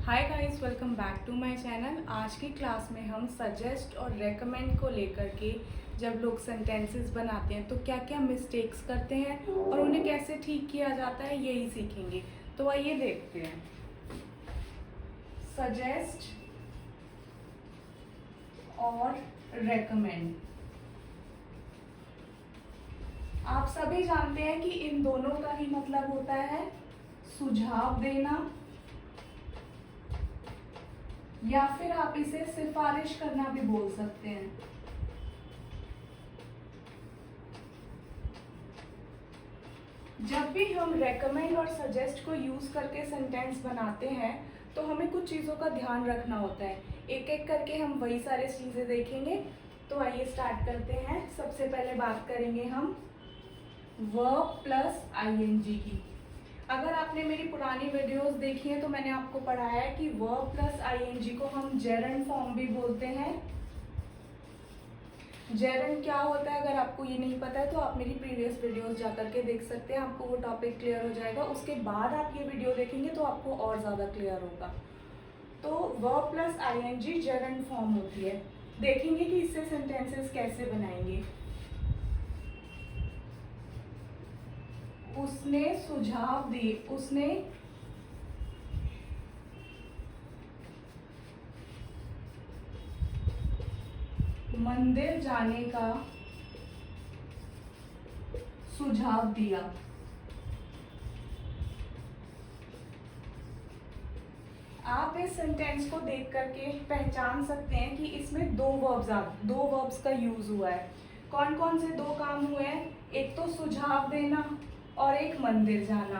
Hi guys, welcome back to my channel. आज की class में हम सजेस्ट और रेकमेंड को लेकर के जब लोग सेंटेंसेस बनाते हैं तो क्या क्या मिस्टेक्स करते हैं और उन्हें कैसे ठीक किया जाता है, यही सीखेंगे। तो आइए देखते हैं। सजेस्ट और रेकमेंड, आप सभी जानते हैं कि इन दोनों का ही मतलब होता है सुझाव देना, या फिर आप इसे सिफारिश करना भी बोल सकते हैं। जब भी हम रेकमेंड और सजेस्ट को यूज करके सेंटेंस बनाते हैं तो हमें कुछ चीज़ों का ध्यान रखना होता है। एक एक करके हम वही सारे चीज़ें देखेंगे। तो आइए स्टार्ट करते हैं। सबसे पहले बात करेंगे हम वर्ब प्लस आईएनजी की। अगर आपने मेरी पुरानी वीडियोस देखी है तो मैंने आपको पढ़ाया है कि वर्ब प्लस आईएनजी को हम जेरंड फॉर्म भी बोलते हैं। जेरंड क्या होता है, अगर आपको ये नहीं पता है तो आप मेरी प्रीवियस वीडियोस जाकर के देख सकते हैं, आपको वो टॉपिक क्लियर हो जाएगा। उसके बाद आप ये वीडियो देखेंगे तो आपको और ज़्यादा क्लियर होगा। तो verb plus ING gerund form होती है। देखेंगे कि इससे सेंटेंसेस कैसे बनाएंगे। उसने सुझाव दिए, उसने मंदिर जाने का सुझाव दिया। आप इस सेंटेंस को देख करके पहचान सकते हैं कि इसमें दो वर्ब्स का यूज हुआ है। कौन कौन से दो काम हुए हैं? एक तो सुझाव देना और एक मंदिर जाना।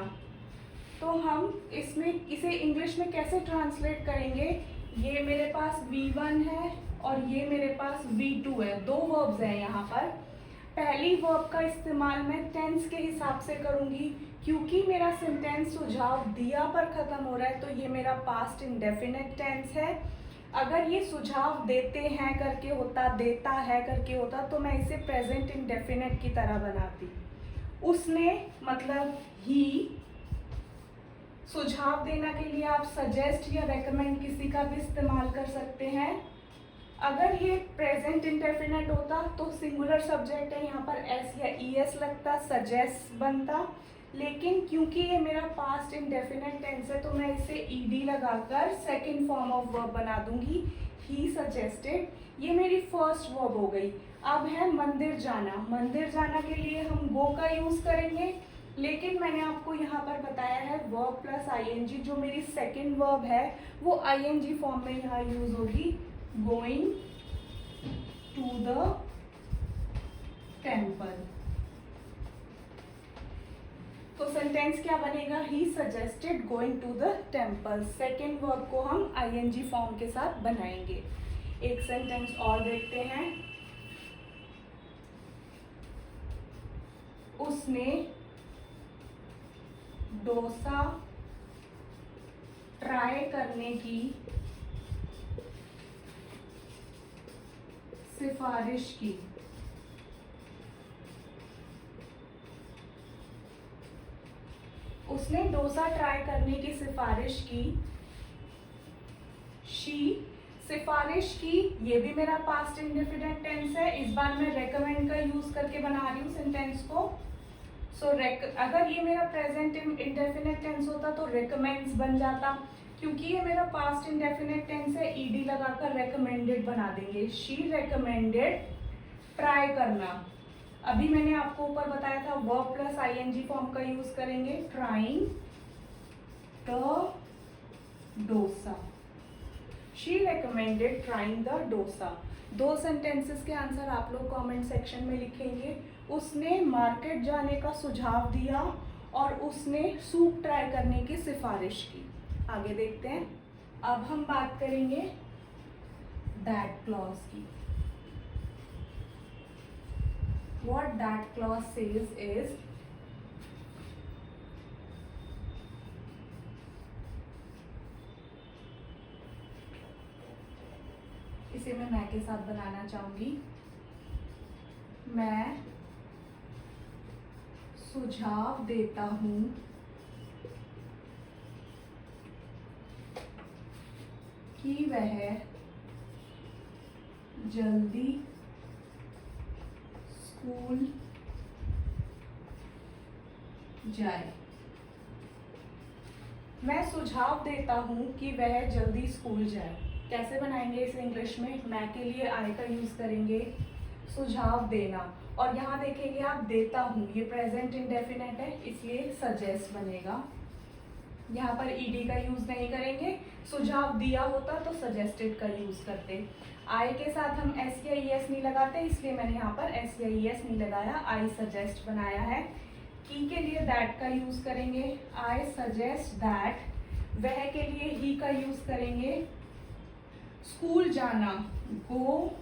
तो हम इसमें इसे इंग्लिश में कैसे ट्रांसलेट करेंगे? ये मेरे पास V1 है और ये मेरे पास V2 है। दो वर्ब्स हैं यहाँ पर। पहली वर्ब का इस्तेमाल मैं टेंस के हिसाब से करूंगी, क्योंकि मेरा सेंटेंस सुझाव दिया पर खत्म हो रहा है तो ये मेरा पास्ट इंडेफिनिट टेंस है। अगर ये सुझाव देते हैं करके होता, देता है करके होता, तो मैं इसे प्रेजेंट इंडेफिनिट की तरह बनाती। उसने मतलब ही। सुझाव देना के लिए आप सजेस्ट या रेकमेंड किसी का भी इस्तेमाल कर सकते हैं। अगर ये प्रेजेंट इंडेफिनिट होता तो सिंगुलर सब्जेक्ट है, यहाँ पर एस या ईएस लगता, सजेस्ट बनता। लेकिन क्योंकि ये मेरा पास्ट इंडेफिनिट टेंस है तो मैं इसे ईडी लगाकर सेकंड फॉर्म ऑफ वर्ब बना दूंगी, ही सजेस्टेड। ये मेरी फर्स्ट वर्ब हो गई। अब है मंदिर जाना। मंदिर जाना के लिए हम गो का यूज करेंगे, लेकिन मैंने आपको यहाँ पर बताया है वर्ब प्लस आईएनजी, जो मेरी सेकंड वर्ब है वो आईएनजी फॉर्म में यहाँ यूज होगी, गोइंग टू द टेम्पल। तो सेंटेंस क्या बनेगा? He suggested going to the temple. Second verb को हम आईएनजी फॉर्म के साथ बनाएंगे। एक सेंटेंस और देखते हैं। उसने डोसा ट्राई करने की सिफारिश की। उसने डोसा ट्राई करने की सिफारिश की। शी सिफारिश की, ये भी मेरा पास्ट इंडेफिनिट टेंस है। इस बार मैं रेकमेंड का यूज करके बना रही हूँ सेंटेंस को। अगर ये मेरा प्रेजेंट इंडेफिनिट टेंस होता तो रेकमेंड्स बन जाता। क्योंकि ये मेरा पास्ट इंडेफिनिट टेंस है, ईडी लगाकर रेकमेंडेड बना देंगे। शी रेकमेंडेड ट्राई करना। अभी मैंने आपको ऊपर बताया था वर्ब प्लस आईएनजी फॉर्म का यूज करेंगे, trying the dosa. She recommended trying the dosa. दो सेंटेंसेस के आंसर आप लोग कमेंट सेक्शन में लिखेंगे। उसने मार्केट जाने का सुझाव दिया और उसने सूप ट्राई करने की सिफारिश की। आगे देखते हैं। अब हम बात करेंगे दैट क्लॉज की। What that clause says is, इसे मैं के साथ बनाना चाहूंगी। मैं सुझाव देता हूं कि वह जल्दी स्कूल जाए। मैं सुझाव देता हूँ कि वह जल्दी स्कूल जाए। कैसे बनाएंगे इसे इंग्लिश में? मैं के लिए आई का यूज करेंगे, सुझाव देना, और यहाँ देखेंगे आप देता हूँ, ये प्रेजेंट इंडेफिनेट है इसलिए सजेस्ट बनेगा। यहाँ पर ईडी का यूज नहीं करेंगे, सुझाव दिया होता तो सजेस्टेड का यूज करते। आई के साथ हम एस या ई एस नहीं लगाते, इसलिए मैंने यहाँ पर एस या ई एस नहीं लगाया, आई सजेस्ट बनाया है। की के लिए दैट का यूज करेंगे, आई सजेस्ट दैट। वह के लिए ही का यूज करेंगे, स्कूल जाना, गो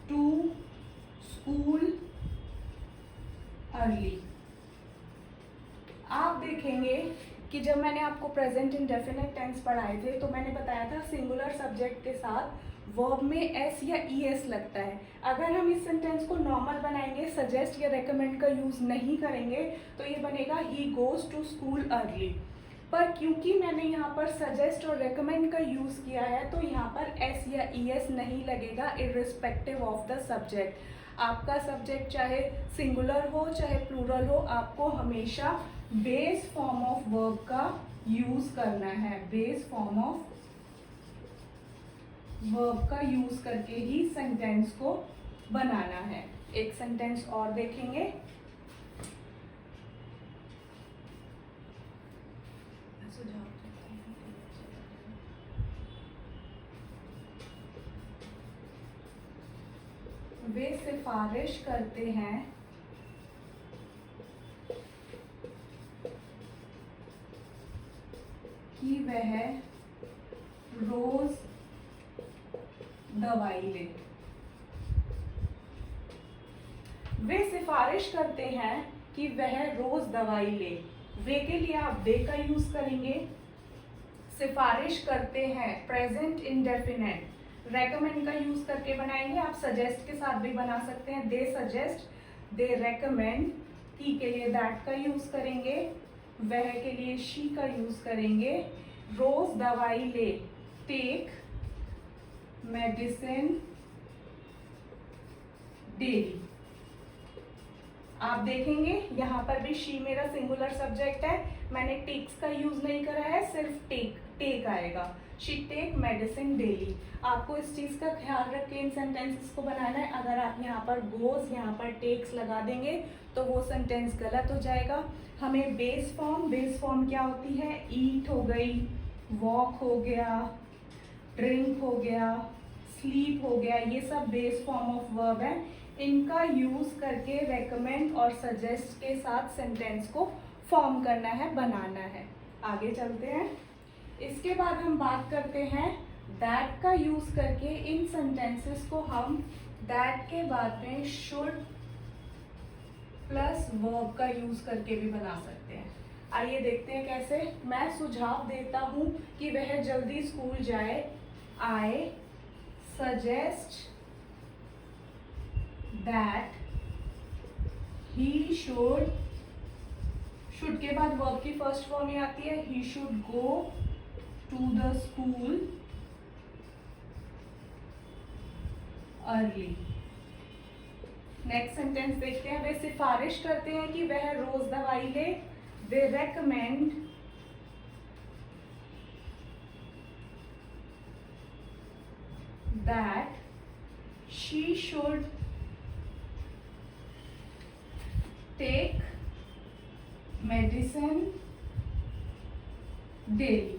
टू स्कूल अर्ली। आप देखेंगे कि जब मैंने आपको प्रेजेंट इंडेफिनिट टेंस पढ़ाए थे तो मैंने बताया था सिंगुलर सब्जेक्ट के साथ वर्ब में एस या ई एस लगता है। अगर हम इस सेंटेंस को नॉर्मल बनाएंगे, सजेस्ट या रेकमेंड का यूज नहीं करेंगे, तो ये बनेगा he goes to school early. पर क्योंकि मैंने यहाँ पर सजेस्ट और रेकमेंड का यूज किया है तो यहाँ पर एस या ई एस नहीं लगेगा, इर्रिस्पेक्टिव ऑफ द सब्जेक्ट। आपका सब्जेक्ट चाहे सिंगुलर हो चाहे प्लूरल हो, आपको हमेशा बेस फॉर्म ऑफ वर्ब का यूज करना है। बेस फॉर्म ऑफ वर्ब का यूज करके ही सेंटेंस को बनाना है। एक सेंटेंस और देखेंगे। वे सिफारिश करते हैं कि वह रोज दवाई ले। वे सिफारिश करते हैं कि वह रोज दवाई ले। वे के लिए आप दे का यूज करेंगे, सिफारिश करते हैं प्रेजेंट इंडेफिनेट, रेकमेंड का यूज करके बनाएंगे। आप सजेस्ट के साथ भी बना सकते हैं, दे सजेस्ट, दे रेकमेंड। ही के लिए दैट का यूज करेंगे, वह के लिए शी का यूज करेंगे। रोज दवाई ले, टेक मेडिसिन डेली। आप देखेंगे यहाँ पर भी शी मेरा सिंगुलर सब्जेक्ट है, मैंने टेक्स का यूज नहीं करा है, सिर्फ टेक आएगा। She take medicine daily. आपको इस चीज का ख्याल रख के इन सेंटेंसेस को बनाना है। अगर आप यहाँ पर गोज, यहाँ पर टेक्स लगा देंगे तो वो सेंटेंस गलत हो जाएगा। हमें बेस फॉर्म क्या होती है? ईट हो गई, वॉक हो गया, ड्रिंक हो गया, स्लीप हो गया, ये सब बेस फॉर्म ऑफ वर्ब है। इनका यूज करके रेकमेंड और सजेस्ट के साथ सेंटेंस को फॉर्म करना है, बनाना है। आगे चलते हैं। इसके बाद हम बात करते हैं दैट का यूज करके इन सेंटेंसेस को हम दैट के बाद में शुड प्लस वर्ब का यूज करके भी बना सकते हैं। आइए देखते हैं कैसे। मैं सुझाव देता हूं कि वह जल्दी स्कूल जाए। I suggest that he should के बाद वर्ब की फर्स्ट फॉर्म ही आती है, he should go to the school early. Next sentence देखते हैं। वे सिफारिश करते हैं कि वह रोज दवाई ले। They recommend that she should take medicine daily.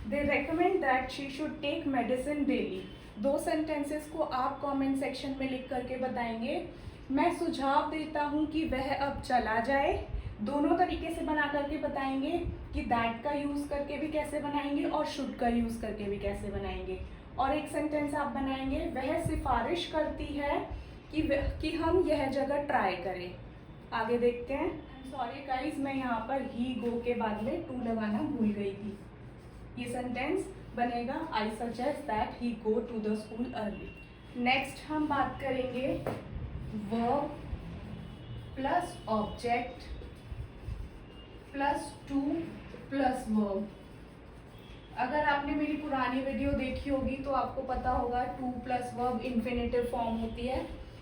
They recommend that she should take medicine daily. दो सेंटेंसेस को आप कमेंट सेक्शन में लिख करके बताएंगे। मैं सुझाव देता हूं कि वह अब चला जाए। दोनों तरीके से बना करके बताएंगे कि दैट का यूज करके भी कैसे बनाएंगे और शुड का यूज करके भी कैसे बनाएंगे। और एक सेंटेंस आप बनाएंगे, वह सिफारिश करती है कि हम यह जगह ट्राई करें। आगे देखते हैं। सॉरी गाइस, मैं यहाँ पर ही गो के बाद में टू लगाना भूल गई थी। ये सेंटेंस बनेगा, I suggest that he go to the school early. Next हम बात करेंगे verb plus object plus to plus verb. अगर आपने मेरी पुरानी वीडियो देखी होगी तो आपको पता होगा to plus verb infinitive form होती है।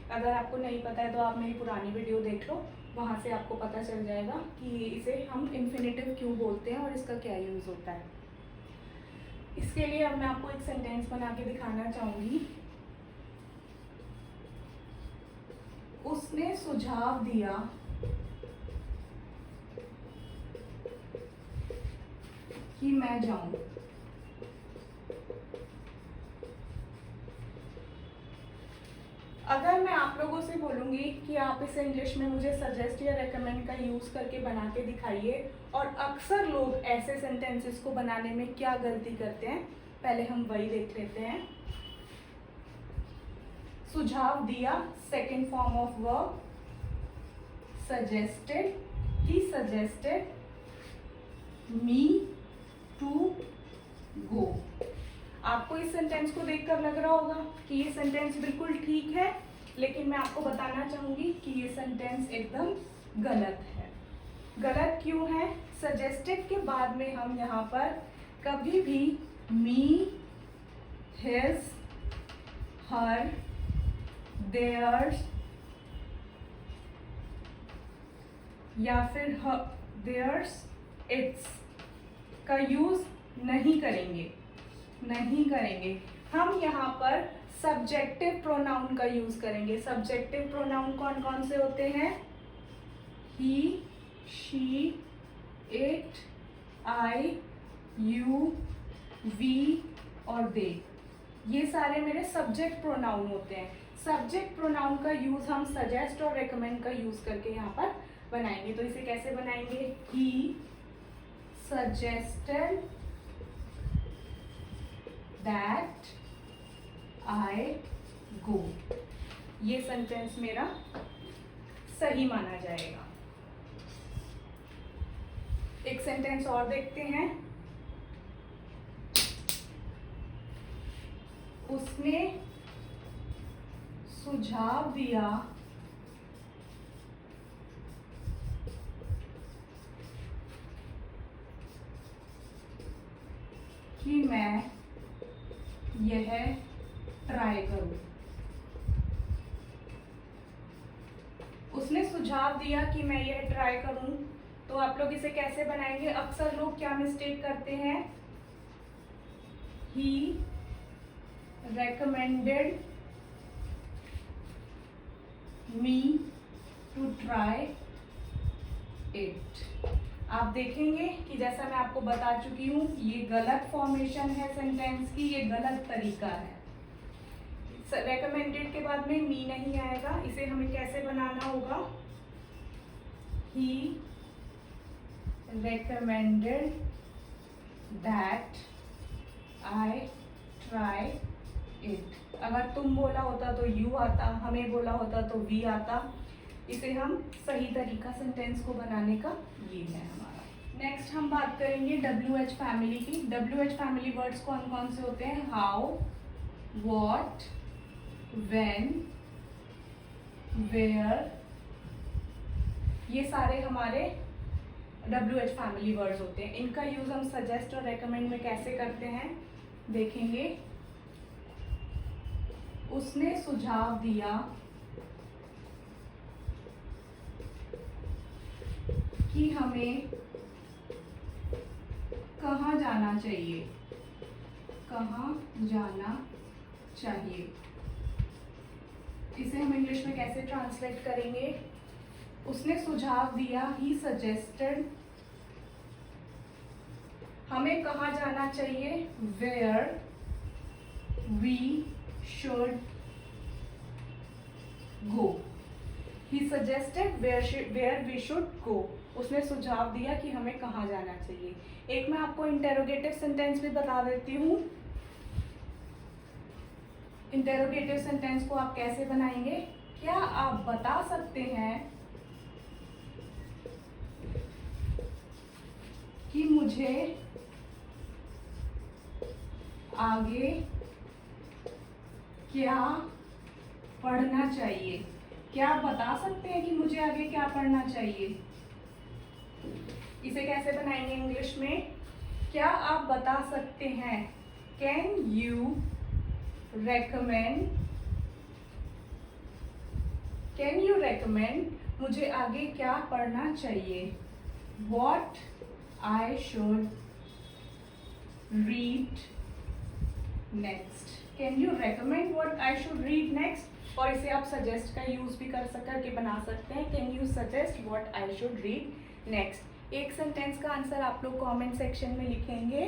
अगर आपको नहीं पता है तो आप मेरी पुरानी वीडियो देख लो, वहाँ से आपको पता चल जाएगा कि इसे हम इन्फिनेटिव क्यों बोलते हैं और इसका क्या यूज़ होता है। इसके लिए अब मैं आपको एक सेंटेंस बना के दिखाना चाहूँगी। उसने सुझाव दिया कि मैं जाऊं। अगर मैं आप लोगों से बोलूँगी कि आप इसे इंग्लिश में मुझे सजेस्ट या रेकमेंड का यूज़ करके बना के दिखाइए, और अक्सर लोग ऐसे सेंटेंसेस को बनाने में क्या गलती करते हैं, पहले हम वही देख लेते हैं। सुझाव दिया, second form of verb, suggested, he suggested me to go. आपको इस सेंटेंस को देखकर लग रहा होगा कि ये सेंटेंस बिल्कुल ठीक है, लेकिन मैं आपको बताना चाहूंगी कि ये सेंटेंस एकदम गलत है। गलत क्यों है? सजेस्टेड के बाद में हम यहाँ पर कभी भी मी, हिज, हर, देयर्स या फिर देयर्स, इट्स का यूज नहीं करेंगे। हम यहाँ पर सब्जेक्टिव प्रोनाउन का यूज करेंगे। सब्जेक्टिव प्रोनाउन कौन कौन से होते हैं? He, she, it, I, you, we और दे, ये सारे मेरे सब्जेक्ट प्रोनाउन होते हैं। सब्जेक्ट प्रोनाउन का यूज हम सजेस्ट और रेकमेंड का यूज करके यहाँ पर बनाएंगे। तो इसे कैसे बनाएंगे? He suggested that I go। ये सेंटेंस मेरा सही माना जाएगा। एक सेंटेंस और देखते हैं। उसने सुझाव दिया कि मैं यह ट्राई करूं। उसने सुझाव दिया कि मैं यह ट्राई करूं, तो आप लोग इसे कैसे बनाएंगे? अक्सर लोग क्या मिस्टेक करते हैं? He recommended me to try it. आप देखेंगे कि जैसा मैं आपको बता चुकी हूँ, ये गलत फॉर्मेशन है सेंटेंस की, ये गलत तरीका है। रेकमेंडेड के बाद में मी नहीं आएगा। इसे हमें कैसे बनाना होगा? ही recommended that I try it। अगर तुम बोला होता तो यू आता, हमें बोला होता तो वी आता। इसे हम सही तरीका सेंटेंस को बनाने का ये है हमारा। नेक्स्ट हम बात करेंगे WH फैमिली की। WH फैमिली वर्ड्स कौन कौन से होते हैं? हाउ, व्हाट, व्हेन, वेयर, ये सारे हमारे WH फैमिली वर्ड्स होते हैं। इनका यूज हम सजेस्ट और रेकमेंड में कैसे करते हैं देखेंगे। उसने सुझाव दिया कि हमें कहाँ जाना चाहिए। कहाँ जाना चाहिए, इसे हम इंग्लिश में कैसे ट्रांसलेट करेंगे? उसने सुझाव दिया, ही सजेस्टेड, हमें कहाँ जाना चाहिए? Where we should go. He suggested where we should go. उसने सुझाव दिया कि हमें कहाँ जाना चाहिए। एक मैं आपको इंटेरोगेटिव सेंटेंस भी बता देती हूँ। इंटेरोगेटिव सेंटेंस को आप कैसे बनाएंगे? क्या आप बता सकते हैं कि मुझे आगे क्या पढ़ना चाहिए? क्या आप बता सकते हैं कि मुझे आगे क्या पढ़ना चाहिए? इसे कैसे बनाएंगे इंग्लिश में? क्या आप बता सकते हैं कैन यू रेकमेंड मुझे आगे क्या पढ़ना चाहिए? What I should read next. Can you recommend what I should read next? और इसे आप suggest का यूज भी करके बना सकते हैं. Can you suggest what I should read next? एक सेंटेंस का आंसर आप लोग कमेंट सेक्शन में लिखेंगे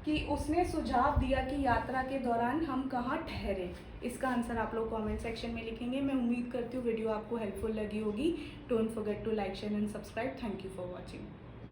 कि उसने सुझाव दिया कि यात्रा के दौरान हम कहाँ ठहरे. इसका आंसर आप लोग कमेंट सेक्शन में लिखेंगे. मैं उम्मीद करती हूँ वीडियो आपको हेल्पफुल लगी होगी. Don't forget to like, share and subscribe. Thank you for watching.